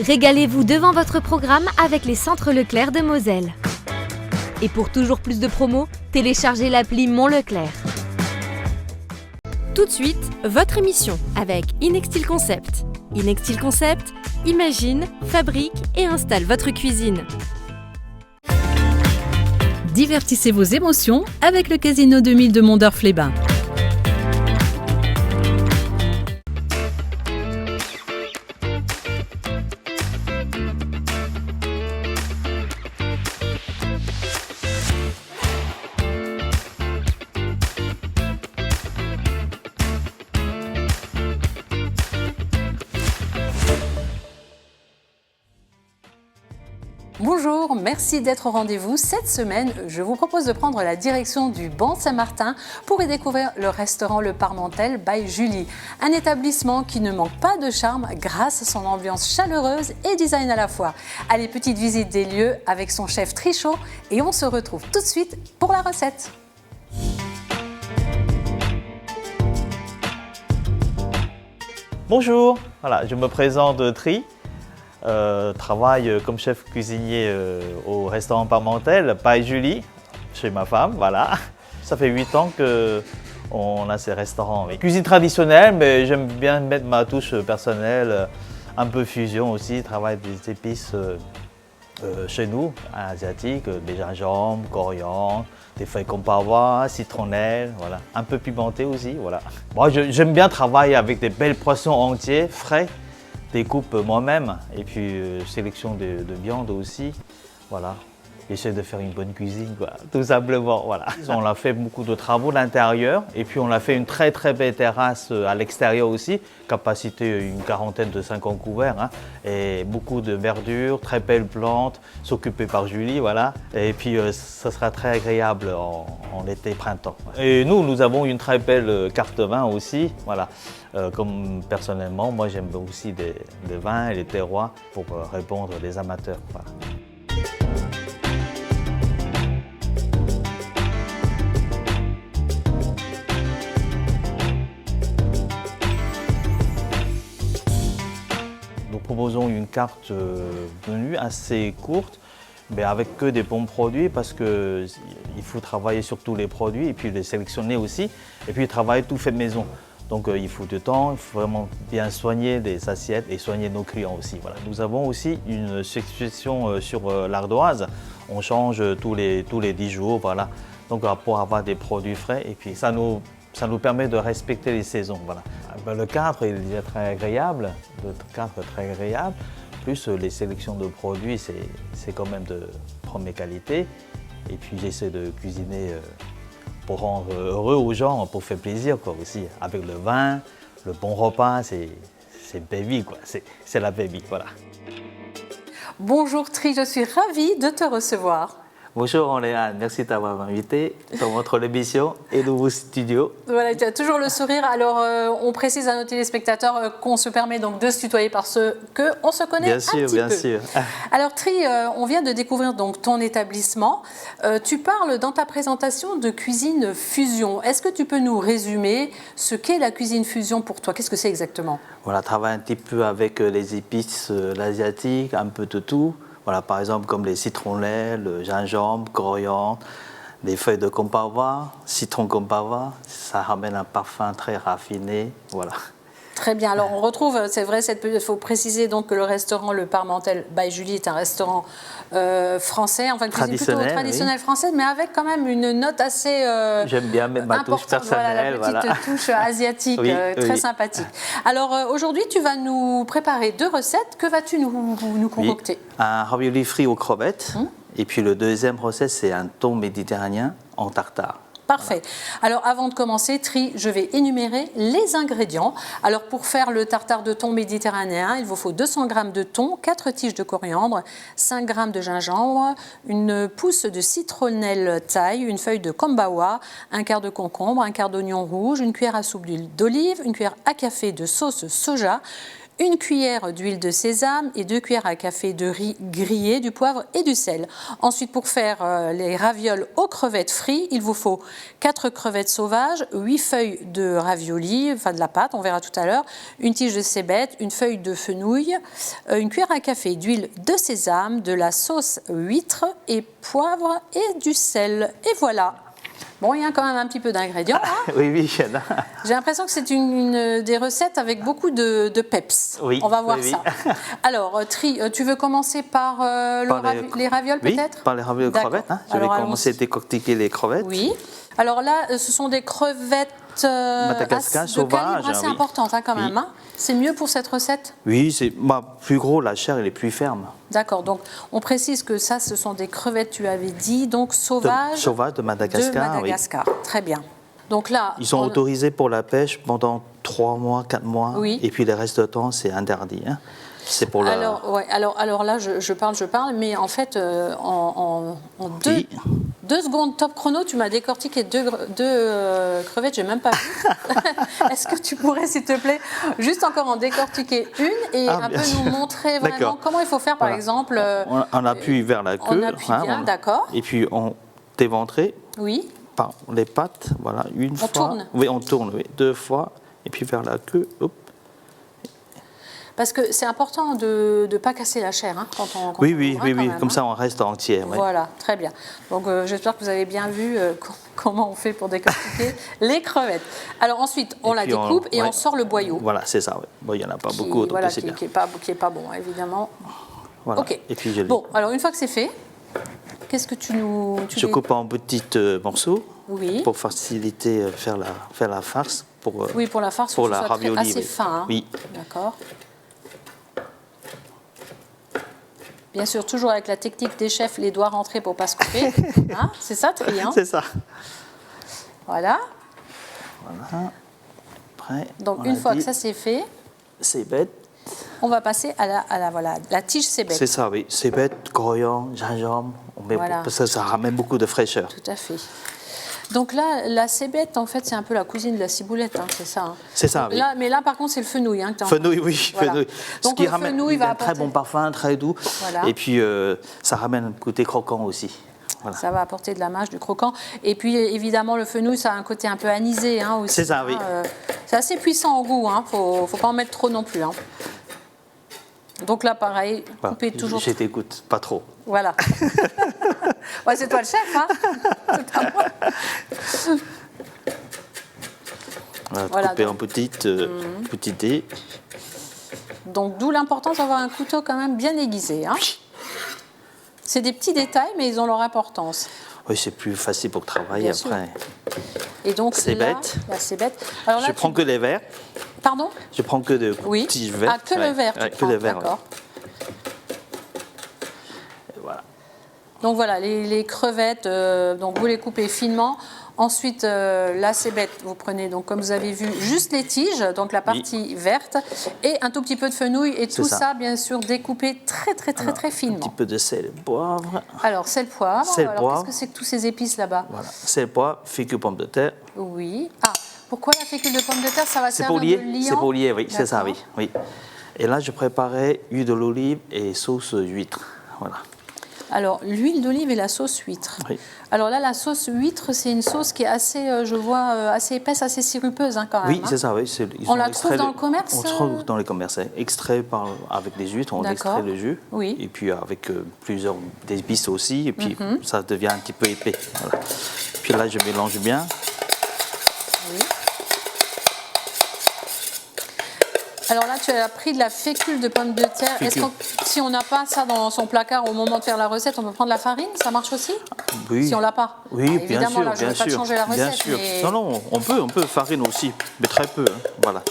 Régalez-vous devant votre programme avec les centres Leclerc de Moselle. Et pour toujours plus de promos, téléchargez l'appli Mon Leclerc. Tout de suite, votre émission avec Inextil Concept. Inextil Concept, imagine, fabrique et installe votre cuisine. Divertissez vos émotions avec le Casino 2000 de Mondorf-les-Bains. Bonjour, merci d'être au rendez-vous. Cette semaine, je vous propose de prendre la direction du Banc Saint-Martin pour y découvrir le restaurant Le Parmentel by Julie. Un établissement qui ne manque pas de charme grâce à son ambiance chaleureuse et design à la fois. Allez, petite visite des lieux avec son chef Trichot et on se retrouve tout de suite pour la recette. Bonjour, voilà, je me présente Tri. Travaille comme chef cuisinier au restaurant Parmentel, by Julie, chez ma femme, voilà. Ça fait 8 ans qu'on a ces restaurants. Oui. Cuisine traditionnelle, mais j'aime bien mettre ma touche personnelle, un peu fusion aussi, travaille des épices chez nous, asiatiques, des gingembre, coriandre, des feuilles compavois, citronnelle, voilà. Un peu pimenté aussi, voilà. Moi, j'aime bien travailler avec des belles poissons entiers, frais. Découpe moi-même et puis sélection de viande aussi, voilà. J'essaie de faire une bonne cuisine, quoi, tout simplement, voilà. On a fait beaucoup de travaux à l'intérieur et puis on a fait une très belle terrasse à l'extérieur aussi, capacité une quarantaine de 50 couverts, hein, et beaucoup de verdure, très belles plantes, s'occuper par Julie, voilà. Et puis ça sera très agréable en été-printemps. Et nous avons une très belle carte vin aussi, voilà. Comme personnellement, moi j'aime aussi des vins et les terroirs pour répondre aux amateurs, voilà. Nous proposons une carte menu assez courte, mais avec que des bons produits parce qu'il faut travailler sur tous les produits et puis les sélectionner aussi, et puis travailler tout fait maison. Donc il faut du temps, il faut vraiment bien soigner les assiettes et soigner nos clients aussi. Voilà. Nous avons aussi une section sur l'ardoise, on change tous les 10 jours, voilà. Donc pour avoir des produits frais et puis ça nous permet de respecter les saisons. Voilà. Le cadre il est déjà très agréable, plus les sélections de produits c'est quand même de première qualité. Et puis j'essaie de cuisiner pour rendre heureux aux gens, pour faire plaisir quoi, aussi. Avec le vin, le bon repas, c'est baby, quoi. C'est la baby, voilà. Bonjour Tri, je suis ravie de te recevoir. Bonjour Orléane, merci d'avoir invité dans votre émission et nouveau studio. Voilà, tu as toujours le sourire. Alors, on précise à nos téléspectateurs qu'on se permet donc de se tutoyer parce qu'on se connaît bien un sûr, petit bien peu. sûr. Alors Tri, on vient de découvrir donc ton établissement. Tu parles dans ta présentation de cuisine fusion. Est-ce que tu peux nous résumer ce qu'est la cuisine fusion pour toi? Qu'est-ce que c'est exactement? Voilà, travailler un petit peu avec les épices l'asiatique, un peu de tout. Voilà, par exemple, comme les citronnelles, le gingembre, coriandre, les feuilles de compavois, citron compavois, ça ramène un parfum très raffiné, voilà. Très bien. Alors, on retrouve, c'est vrai, il faut préciser donc que le restaurant Le Parmentel by Julie est un restaurant français, enfin cuisine plutôt traditionnelle française, mais avec quand même une note assez j'aime bien mettre ma touche personnelle, voilà, la petite touche asiatique, très sympathique. Alors, aujourd'hui, tu vas nous préparer 2 recettes. Que vas-tu nous concocter? Un ravioli frit aux crevettes, et puis le deuxième recette, c'est un thon méditerranéen en tartare. Parfait. Alors avant de commencer, Tri, je vais énumérer les ingrédients. Alors pour faire le tartare de thon méditerranéen, il vous faut 200 g de thon, 4 tiges de coriandre, 5 g de gingembre, une pousse de citronnelle taille, une feuille de kombawa, un quart de concombre, un quart d'oignon rouge, une cuillère à soupe d'huile d'olive, une cuillère à café de sauce soja, 1 cuillère d'huile de sésame et 2 cuillères à café de riz grillé, du poivre et du sel. Ensuite, pour faire les ravioles aux crevettes frites, il vous faut 4 crevettes sauvages, 8 feuilles de ravioli, enfin de la pâte, on verra tout à l'heure, une tige de cébette, une feuille de fenouil, 1 cuillère à café d'huile de sésame, de la sauce huître et poivre et du sel. Et voilà. Bon, il y a quand même un petit peu d'ingrédients. Hein. Oui, oui, il y en a. J'ai l'impression que c'est une des recettes avec beaucoup de peps. Oui, on va voir oui, ça. oui. Alors, tu veux commencer par, les ravioles oui, peut-être? par les ravioles de D'accord. crevettes. Hein. Je vais Alors, commencer à décortiquer les crevettes. Oui. Alors là, ce sont des crevettes Madagascar de sauvages, calibre assez oui. importante quand Oui. même. Hein. C'est mieux pour cette recette? Oui, c'est plus gros, la chair elle est plus ferme. D'accord, donc on précise que ça, ce sont des crevettes, tu avais dit, donc sauvages Sauvages de Madagascar, de Madagascar. Très bien. Donc là, Ils sont autorisés pour la pêche pendant 3 mois, 4 mois. Oui. Et puis le reste du temps, c'est interdit. Hein. C'est pour la... Alors là, je parle, mais en fait, en Oui. 2 secondes top chrono, tu m'as décortiqué deux crevettes, j'ai même pas vu. Est-ce que tu pourrais, s'il te plaît, juste encore en décortiquer une et un peu bien sûr. nous montrer vraiment D'accord. comment il faut faire, par Voilà. exemple. On appuie vers la queue. On appuie bien, d'accord. Et puis on déventrait Oui, par les pattes, voilà, une fois. tourne. Oui, on tourne, oui, 2 fois. Et puis vers la queue, hop. parce que c'est important de ne pas casser la chair hein, quand on Oui, on oui, ouvre, oui, quand oui, même, comme hein. ça on reste entier. Ouais. Voilà, très bien. Donc j'espère que vous avez bien vu comment on fait pour décortiquer les crevettes. Alors ensuite, on Et la puis découpe et ouais. on sort le boyau. Voilà, c'est ça. Ouais. Bon, il n'y en a pas beaucoup, donc Voilà, c'est bien. qui est pas bon, évidemment. Voilà. Ok. Et puis je, Bon, alors une fois que c'est fait, qu'est-ce que tu nous... je coupe en petits morceaux Oui. pour faciliter faire la farce. Pour, Oui, pour la farce, pour il faut la que ce soit ravioli, assez oui. fin. Hein. Oui. D'accord. Bien sûr, toujours avec la technique des chefs, les doigts rentrés pour ne pas se couper. Hein, c'est ça, Tri, hein. C'est ça. Voilà. Voilà. Après, Donc on une a fois dit, que ça c'est fait, c'est bête. on va passer à la tige cébette. C'est ça, oui. C'est bête, coriandre, gingembre. On met Voilà. parce que ça ramène beaucoup de fraîcheur. Tout à fait. Donc là, la cébette, en fait, c'est un peu la cousine de la ciboulette, hein, c'est ça. Hein. C'est ça, oui. Là, mais là, par contre, c'est le fenouil. Hein, que t'es en- Fenouil, oui, Voilà. fenouil. Donc le fenouil il va a un très apporter- bon parfum, très doux. Voilà. Et puis ça ramène un côté croquant aussi. Voilà. Ça va apporter de la mâche, du croquant. Et puis, évidemment, le fenouil, ça a un côté un peu anisé hein, aussi. C'est ça, oui. C'est assez puissant au goût, hein. Faut pas en mettre trop non plus. Hein. Donc là, pareil, Voilà. coupez toujours. Je t'écoute, pas trop. Voilà. Ouais, c'est toi le chef, hein. C'est pas moi. Voilà, Couper donc. en petits dés. Donc d'où l'importance d'avoir un couteau quand même bien aiguisé. Hein. C'est des petits détails, mais ils ont leur importance. Oui, c'est plus facile pour travailler Bien sûr. après. Et donc Cébette. là, la cébette. Alors là, Je prends que les verres. Pardon? Je prends que de Oui. petits verres. Ah, que le verre, tu que prends, le verre. d'accord. Et voilà. Donc voilà, les crevettes, donc vous les coupez finement. Ensuite, la cébette, vous prenez, donc, comme vous avez vu, juste les tiges, donc la partie verte, et un tout petit peu de fenouil, et tout ça. ça, bien sûr, découpé très Un petit finement. peu de sel et poivre. Alors, sel, poivre. Sel, Alors, poivre. qu'est-ce que c'est que tous ces épices là-bas? Voilà. Sel, poivre, fécule, pomme de terre. Oui. Ah, pourquoi la fécule de pomme de terre? Ça va C'est servir pour lier. de liant? C'est pour lier, oui. C'est ça, D'accord. oui. Et là, je préparais huile de l'olive et sauce huître. Voilà. Alors, l'huile d'olive et la sauce huître. Oui. Alors là, la sauce huître, c'est une sauce qui est assez, je vois, assez épaisse, assez sirupeuse hein, quand même. Oui, hein. c'est ça, oui. On la trouve dans le commerce, On trouve dans les commerces. Extrait avec des huîtres, on D'accord. extrait le jus. Oui. Et puis avec plusieurs épices aussi. Et puis ça devient un petit peu épais. Voilà. Puis là, je mélange bien. Oui. Alors là, tu as pris de la fécule de pomme de terre. Est-ce Fécule. si on n'a pas ça dans son placard au moment de faire la recette, on peut prendre la farine? Ça marche aussi? Oui. Si on l'a pas? Oui, Ah, bien évidemment, sûr, là, je ne bien vais pas te sûr. changer la recette. Bien sûr. mais- Non, on peut farine aussi, mais très peu. Hein. Voilà.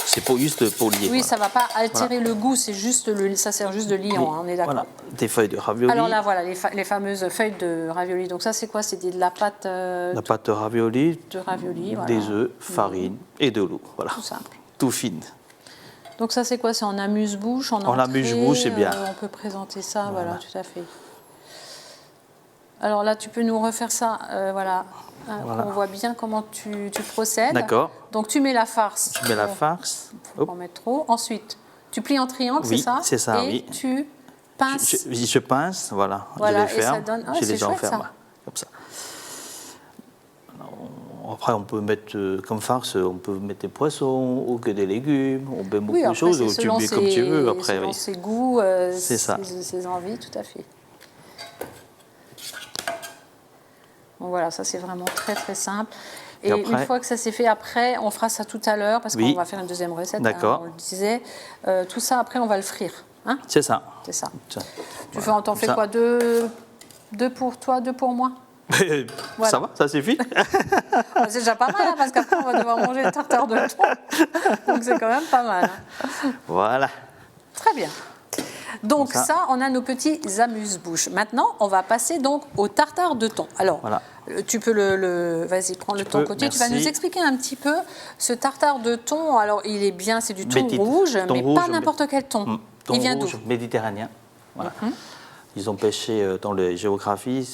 C'est juste pour lier. Oui, voilà. ça ne va pas altérer le goût, c'est juste ça sert juste de liant, hein, on est d'accord. Voilà. Des feuilles de ravioli. Alors là, voilà, les fameuses feuilles de ravioli. Donc ça, c'est quoi? C'est de la pâte La pâte de ravioli, de ravioli, voilà. des œufs, farine et de l'eau. Voilà. Tout simple. Tout fine. Donc ça, c'est quoi? C'est en amuse-bouche, en En amuse-bouche, c'est bien. On peut présenter ça, voilà, tout à fait. Alors là, tu peux nous refaire ça, voilà. Voilà. On voit bien comment tu procèdes. D'accord. Donc tu mets la farce. Je mets la farce. Faut Hop. pas en mettre trop. Ensuite, Tu plies en triangle, Oui, c'est ça? c'est ça, et oui. tu pinces. Je pince, voilà, Voilà, je et les ça ferme, donne- ah, je c'est les chouette, enferme, ça. comme ça. Après, on peut mettre comme farce, on peut mettre des poissons ou que des légumes, on met beaucoup Oui, de après, choses, c'est ou tu selon mets comme tu veux. ses, Après, selon oui. ses goûts, C'est ça. ses envies, tout à fait. Bon, voilà, ça c'est vraiment très très simple. Et après- une fois que ça s'est fait, après, on fera ça tout à l'heure parce Oui. qu'on va faire une deuxième recette. D'accord. On le disait. Tout ça, après, on va le frire. Hein, C'est ça. c'est ça. Ça. T'en fais Ça. quoi, deux pour toi, deux pour moi? Voilà. Ça va, ça suffit. C'est déjà pas mal, hein, parce qu'après, on va devoir manger le tartare de thon. Donc, c'est quand même pas mal. Hein. Voilà. Très bien. Donc Comme ça. ça, on a nos petits amuse-bouches. Maintenant, on va passer donc au tartare de thon. Alors, Voilà. tu peux vas-y, prends le de ton peux, côté. Tu vas merci. nous expliquer un petit peu ce tartare de thon. Alors, il est bien, c'est du thon Petit- rouge, thon mais rouge, pas n'importe quel thon. Thon Il vient d'où? rouge méditerranéen. Voilà. Ils ont pêché dans la géographie,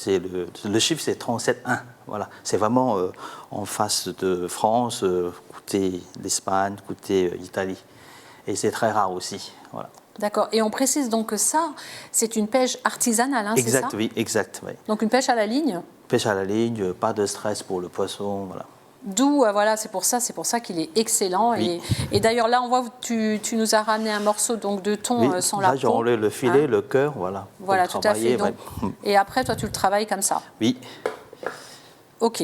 le chiffre c'est 37,1. Voilà. C'est vraiment en face de France, côté l'Espagne, côté Italie. Et c'est très rare aussi. Voilà. D'accord. Et on précise donc que ça, c'est une pêche artisanale, hein, c'est ça? Exact, oui, exact. Oui. Donc une pêche à la ligne. Pêche à la ligne, pas de stress pour le poisson. Voilà. D'où, voilà, c'est pour ça qu'il est excellent. Oui. Et d'ailleurs, là, on voit que tu nous as ramené un morceau donc, de thon Oui, sans là, la j'ai peau. enlevé le filet, Hein. le cœur, voilà. pour Voilà, tout à fait. travailler, Donc, ouais. et après, toi, tu le travailles comme ça. Oui. OK.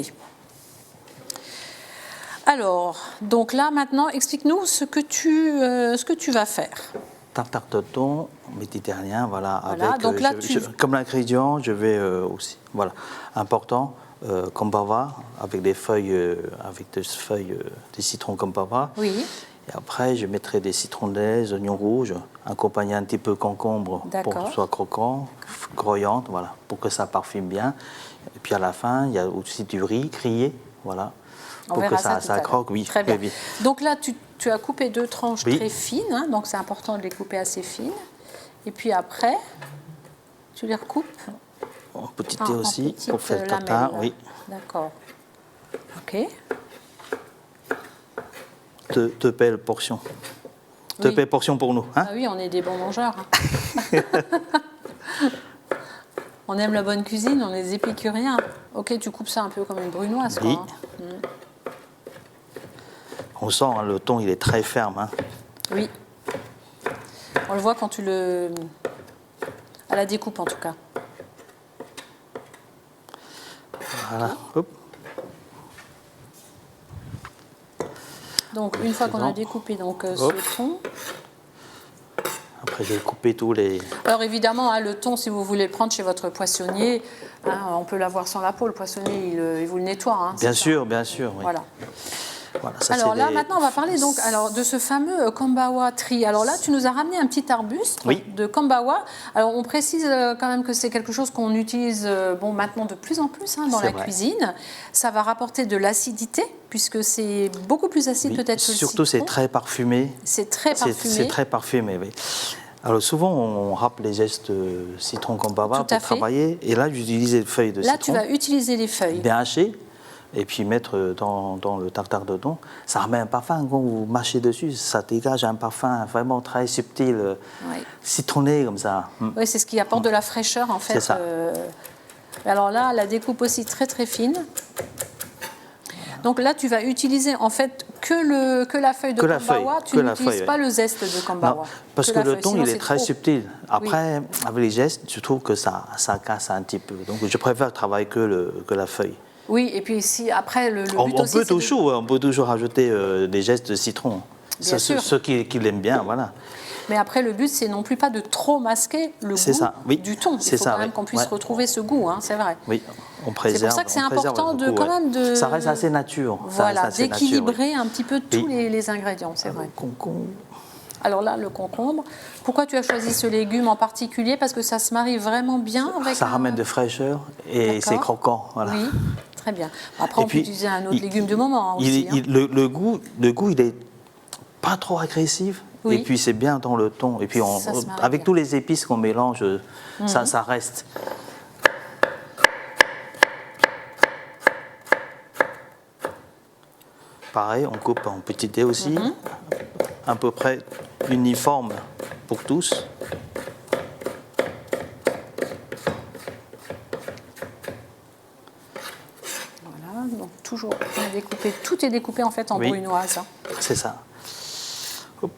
Alors, donc là, maintenant, explique-nous ce que tu vas faire. Tartare de thon méditerranéen, voilà. Voilà, Avec, donc là, comme l'ingrédient, je vais aussi, voilà, important, kombava, avec des feuilles de citron kombava. Oui. Et après, je mettrai des citronnelles, des oignons rouges, accompagnés un petit peu concombre pour D'accord. que ce soit croquant, croyante, voilà, pour que ça parfume bien. Et puis à la fin, il y a aussi du riz grillé, voilà, On pour verra que ça tout à l'heure. croque, oui. Très bien. oui. Donc là, tu as coupé 2 tranches Oui. très fines, hein, donc c'est important de les couper assez fines. Et puis après, tu les recoupes En petit en thé aussi, petites pour faire le tartare, lamelles. oui. D'accord. OK. Deux belles portions. Deux Oui. belles portions pour nous. Hein? Ah oui, on est des bons mangeurs. hein. On aime la bonne cuisine, on est des épicuriens. Ok, tu coupes ça un peu comme une brunoise. Oui. Quoi, hein. On sent, hein, le thon, il est très ferme. Hein. Oui. On le voit quand tu le... à la découpe en tout cas. Voilà. Hop. Donc une fois qu'on a Présent. découpé donc, Hop. ce thon... Après, je vais couper tous les... Alors évidemment, hein, le thon, si vous voulez le prendre chez votre poissonnier, hein, on peut l'avoir sans la peau. Le poissonnier, il vous le nettoie. Hein, c'est Bien ça. sûr, bien sûr. Oui. Voilà. Voilà, ça, Alors c'est là, les- maintenant, on va parler donc alors de ce fameux Kombawa tree. Alors là, tu nous as ramené un petit arbuste Oui. de Kombawa. Alors on précise quand même que c'est quelque chose qu'on utilise bon maintenant de plus en plus hein, dans C'est la vrai. cuisine. Ça va rapporter de l'acidité puisque c'est beaucoup plus acide Oui. peut-être que le Surtout, c'est citron. très parfumé. C'est très parfumé. C'est très parfumé, oui. Alors souvent, on râpe les gestes citron comme bava Tout à pour fait. travailler. Et là, j'utilise les feuilles de Là, citron tu vas utiliser les feuilles. bien hachées et puis mettre dans le tartare de thon. Ça remet un parfum. Quand vous mâchez dessus, ça dégage un parfum vraiment très subtil, Oui. citronné comme ça. Oui, c'est ce qui apporte de la fraîcheur en fait. C'est ça. Alors là, la découpe aussi très très fine. Donc là, tu vas utiliser en fait que la feuille de Que la Kombawa. feuille, Tu que la n'utilises feuille, pas oui. le zeste de Kombawa. Non, parce que la le feuille, thon, sinon il est c'est très trop. subtil. Après, avec les gestes, je trouve que ça casse un petit peu. Donc, je préfère travailler que la feuille. Oui, et puis si après le On, but on aussi, peut c'est de- toujours, on peut toujours rajouter des gestes de citron. Bien sûr. Ceux qui l'aiment bien, voilà. Mais après, le but, c'est non plus pas de trop masquer le goût C'est ça, oui. du thon. Il C'est faut ça, quand même oui. qu'on puisse Ouais. retrouver ce goût, hein, c'est vrai. Oui, on préserve. ça que c'est on préserve important de, beaucoup, quand même de... Ça reste assez nature. Ça Voilà, reste assez nature, d'équilibrer un petit peu tous Oui. les ingrédients, c'est vrai. Concombre. Alors là, le concombre. Pourquoi tu as choisi ce légume en particulier? Parce que ça se marie vraiment bien avec Ça un- ramène de fraîcheur et D'accord. c'est croquant. Voilà. Oui, très bien. Après, on Et peut puis, utiliser un autre il- légume du moment hein, aussi. hein. le goût, il est pas trop agressif. Oui. Et puis c'est bien dans le thon. Et puis Ça se marie avec bien. tous les épices qu'on mélange, ça reste. Pareil, on coupe en petits dés aussi. à peu près uniforme pour tous. Voilà, donc toujours bien découpé. Tout est découpé en fait en Oui. brunoise. C'est ça. Hop.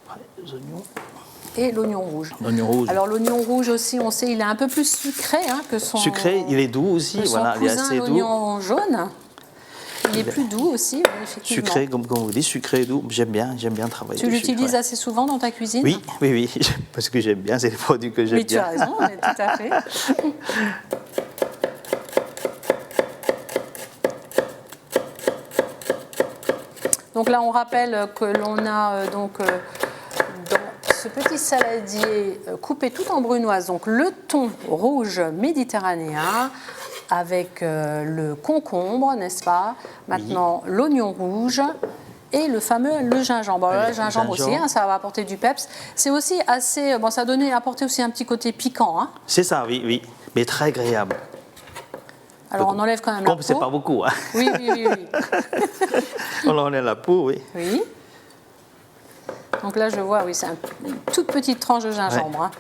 Après, les oignons. Et l'oignon rouge. L'oignon rouge. Alors l'oignon rouge aussi, on sait, il est un peu plus sucré que son, Sucré, il est doux aussi. que son Voilà, il est cousin, assez doux. l'oignon jaune. Il est plus doux aussi, oui, effectivement. Sucré, comme vous dites, sucré et doux. J'aime bien travailler. Tu dessus, l'utilises ouais. assez souvent dans ta cuisine? Oui, oui, oui, parce que j'aime bien, c'est les produits que j'aime Mais tu as bien. raison, mais tout à fait. Donc là, on rappelle que l'on a dans ce petit saladier coupé tout en brunoise, donc le thon rouge méditerranéen avec le concombre, n'est-ce pas? Maintenant, l'oignon rouge et le gingembre. Alors, Allez, le gingembre aussi, gingembre. ça va apporter du peps. C'est aussi assez, ça a apporté aussi un petit côté piquant. Hein. C'est ça, oui, oui, mais très agréable. Alors on enlève quand même la Comme c'est peau. pas beaucoup, hein. Oui, oui, oui, oui. On enlève la peau, oui. Oui. Donc là, je vois, oui, c'est une toute petite tranche de gingembre. Hein.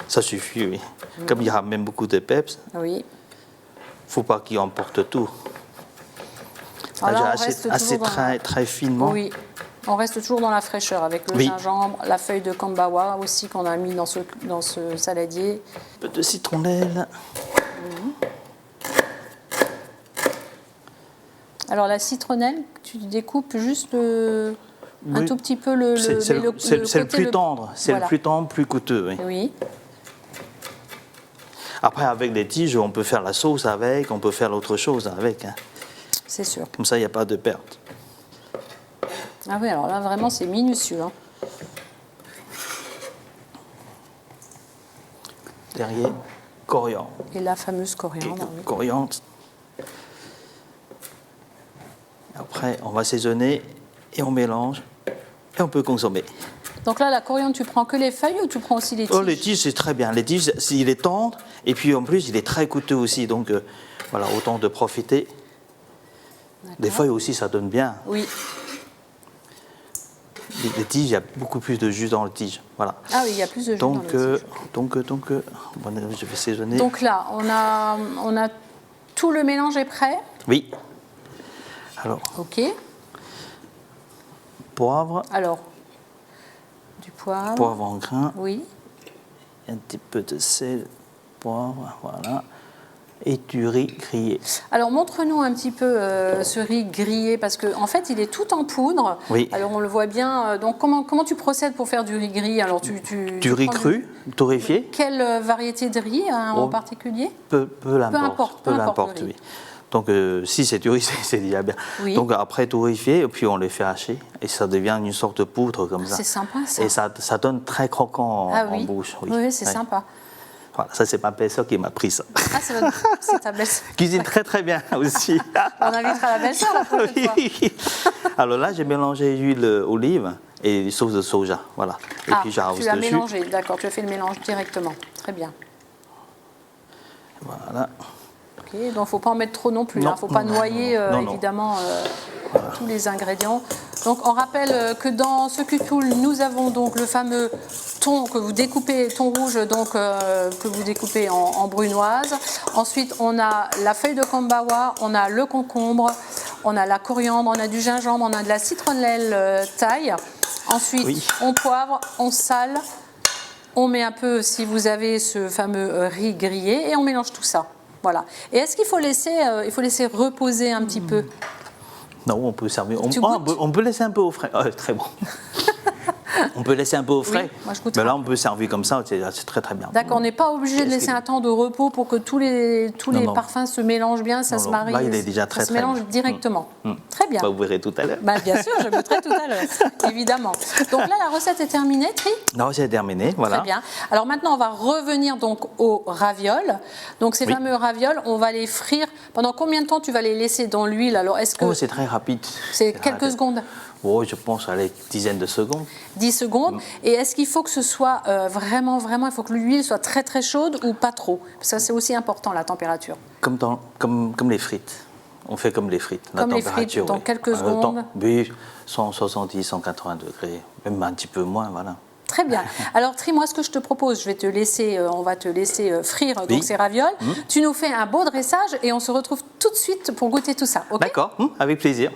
Ça suffit, oui. Comme il y a même beaucoup de peps, Oui. faut pas qu'il emporte tout. Alors là, on J'ai reste assez toujours dans... très finement. Oui. On reste toujours dans la fraîcheur avec le Oui. gingembre, la feuille de kambawa aussi qu'on a mis dans ce saladier. Un peu de citronnelle. Alors la citronnelle, tu découpes juste un Oui. tout petit peu le C'est mais le côté plus tendre, c'est Voilà. le plus tendre, plus coûteux. Oui. Oui. Après, avec des tiges, on peut faire la sauce avec, on peut faire l'autre chose avec. Hein. C'est sûr. Comme ça, il n'y a pas de perte. Ah oui, alors là, vraiment, c'est minutieux. Hein. Derrière, coriandre. Et la fameuse coriandre. Oui. Coriandre. Après, on va assaisonner et on mélange et on peut consommer. Donc là, la coriandre, tu prends que les feuilles ou tu prends aussi les tiges? Oh, les tiges, c'est très bien. Les tiges, il est tendre et puis en plus, il est très coûteux aussi. Donc, voilà, autant de profiter. Les feuilles aussi, ça donne bien. Oui. Les tiges, il y a beaucoup plus de jus dans les tiges. Voilà. Ah oui, il y a plus de jus Donc, dans le tige. bon, je vais assaisonner. Donc là, on a tout le mélange est prêt. Oui. Alors, Ok. poivre, Alors, du poivre. poivre en grains, Oui. un petit peu de sel, poivre, voilà. Et du riz grillé. Alors montre-nous un petit peu ce riz grillé parce qu'en fait il est tout en poudre. Oui. Alors on le voit bien. Donc comment tu procèdes pour faire du riz grillé? Alors Du tu riz prends cru, torréfié. Quelle variété de riz en Oh, particulier? Peu importe, peu importe le riz. oui. Donc, si c'est du riz, c'est déjà bien. Oui. Donc, après torréfié, et puis on les fait hacher, et ça devient une sorte de poudre comme ça. C'est sympa ça. Et ça donne très croquant Ah en oui. bouche. Oui, c'est Ouais. sympa. Voilà, ça, c'est ma belle-sœur qui m'a pris ça. Ah, c'est ta belle-sœur. Cuisine très, très bien aussi. On invitera la belle-sœur la prochaine fois. Oui. Alors là, j'ai mélangé huile olive et sauce de soja. Voilà. Et puis, Tu j'arrose l'as dessus. mélangé, d'accord. Tu as fait le mélange directement. Très bien. Voilà. Ok, donc il ne faut pas en mettre trop non plus. Il Non, ne faut pas non, noyer non, non. évidemment tous les ingrédients. Donc on rappelle que dans ce cutoul, nous avons donc le fameux thon que vous découpez, thon rouge donc que vous découpez en brunoise. Ensuite on a la feuille de kambawa, on a le concombre, on a la coriandre, on a du gingembre, on a de la citronnelle taille. Ensuite Oui. on poivre, on sale. On met un peu, si vous avez ce fameux riz grillé, et on mélange tout ça. Voilà. Et est-ce qu'il faut laisser reposer un petit peu? Non, on peut servir. Tu on goûtes peut laisser un peu au frais. Très bon. On peut laisser un peu au frais. moi, je goûterai. Mais là, on peut servir comme ça, c'est très très bien. D'accord, on n'est pas obligé de Est-ce laisser qu'il- un temps de repos pour que tous les Non. parfums se mélangent bien, ça Non, se non. marie. Là, il est déjà très, ça se très mélange bien. directement. Mm. Très bien. Bah, vous verrez tout à l'heure. Bah, bien sûr, je goûterai tout à l'heure, évidemment. Donc là, la recette est terminée, Tri? Non, c'est terminé, voilà. Très bien. Alors maintenant, on va revenir donc aux ravioles. Donc ces Oui. fameux ravioles, on va les frire. Pendant combien de temps tu vas les laisser dans l'huile? Alors est-ce que Oh, c'est très rapide. c'est quelques rapide. secondes? Oh, je pense à les dizaines de secondes. 10 secondes. Mm. Et est-ce qu'il faut que ce soit vraiment, il faut que l'huile soit très très chaude ou pas trop? Ça, c'est aussi important, la température. Comme les frites. On fait comme les frites. Comme les frites, dans quelques secondes. Oui, 170, 180 degrés, même un petit peu moins, voilà. Très bien. Alors Tri, moi ce que je te propose, on va te laisser frire donc ces ravioles. Tu nous fais un beau dressage et on se retrouve tout de suite pour goûter tout ça. Okay? D'accord, avec plaisir.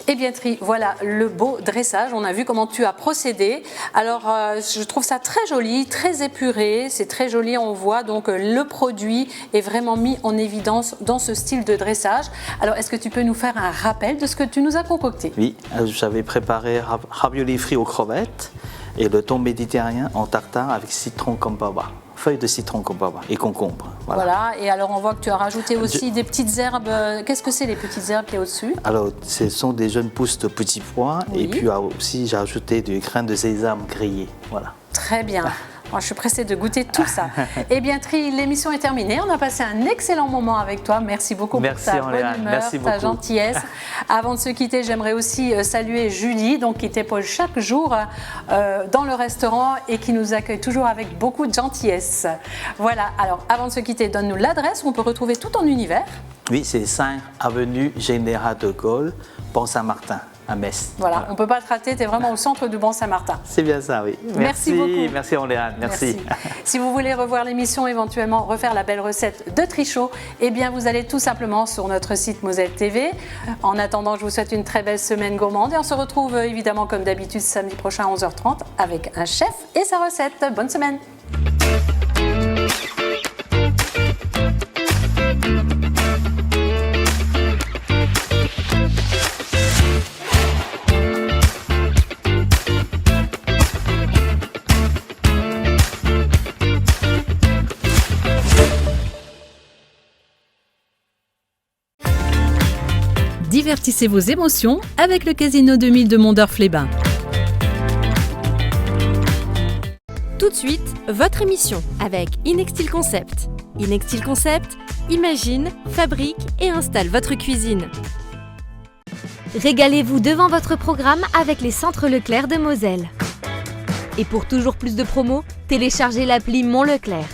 Eh bien Tri, voilà le beau dressage, on a vu comment tu as procédé. Alors je trouve ça très joli, très épuré, c'est très joli, on voit donc le produit est vraiment mis en évidence dans ce style de dressage. Alors est-ce que tu peux nous faire un rappel de ce que tu nous as concocté? Oui, j'avais préparé raviolis frits aux crevettes et le thon méditerranéen en tartare avec citron Kambaba. Feuilles de citron Kambaba et concombre. Voilà, et alors on voit que tu as rajouté aussi des petites herbes. Qu'est-ce que c'est les petites herbes qui est au-dessus? Alors, ce sont des jeunes pousses de petits pois et puis aussi j'ai ajouté du grain de sésame grillé. Voilà. Très bien. Moi, je suis pressée de goûter tout ça. Eh bien, Tri, l'émission est terminée. On a passé un excellent moment avec toi. Merci beaucoup pour ta bonne humeur, ta gentillesse. Avant de se quitter, j'aimerais aussi saluer Julie, donc, qui t'épaule chaque jour dans le restaurant et qui nous accueille toujours avec beaucoup de gentillesse. Voilà, alors avant de se quitter, donne-nous l'adresse où on peut retrouver tout ton univers. Oui, c'est 5 avenue Général de Gaulle, Pont-Saint-Martin. À Metz. Voilà, on ne peut pas te rater, tu es vraiment au centre du Bon-Saint-Martin. C'est bien ça, oui. Merci beaucoup. Merci Orléane, merci. Si vous voulez revoir l'émission, éventuellement refaire la belle recette de Trichot, eh bien vous allez tout simplement sur notre site Moselle TV. En attendant, je vous souhaite une très belle semaine gourmande et on se retrouve évidemment comme d'habitude samedi prochain à 11h30 avec un chef et sa recette. Bonne semaine. Divertissez vos émotions avec le Casino 2000 de Mondorf-les-Bains. Tout de suite, votre émission avec Inextil Concept. Inextil Concept, imagine, fabrique et installe votre cuisine. Régalez-vous devant votre programme avec les centres Leclerc de Moselle. Et pour toujours plus de promos, téléchargez l'appli Mon Leclerc.